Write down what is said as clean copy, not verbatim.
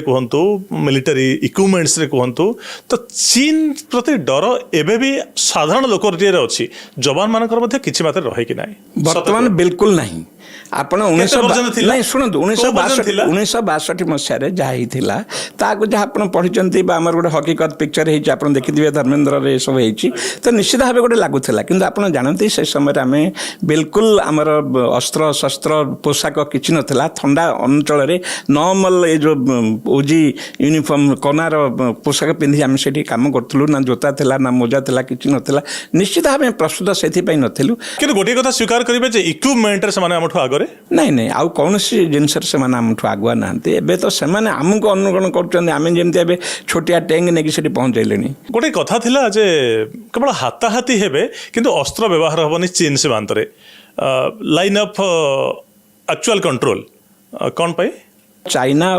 कहतु military equipments रे कहतु तो चीन प्रति डर एबे भी साधारण लोक अच्छी जवान मानकर किछि मात्रा रहे कि नाही वर्तमान बिल्कुल नहीं आपण नहीं शुणु 1962 मसीह जहाँ ताकू जहाँ आप पढ़ी आमर गोटे हकीकत पिक्चर होती देखिए धर्मेन्द्र रे सब होती तो निश्चित भाव गोटे लगुला कि आप जानते से समय आम बिल्कुल आमर अस्त्र शस्त्र पोशाक किसी नाला थंडा अंचल नॉर्मल ये जो ओजी यूनिफॉर्म कनार पोशाक पिंधि आम से कम करूँ ना जोता थिला ना मोजा थिला किसी नाला निश्चित भाव प्रस्तुत से नथिलु कि गोटे कथा स्वीकार करेंगे इक्विपमेंट आगे नहीं नहीं आउ कौन सी जिनस आमठू आगुआ ना एबे तो से आमको अनुकरण कर छोटिया टैंक नहीं पहुँचले गोटे कथा थिला जे केवल हाथाहाथी हेबे किंतु अस्त्र व्यवहार हेबनी चीन सीमांत लाइन ऑफ एक्चुअल कंट्रोल कौन पाई चाइना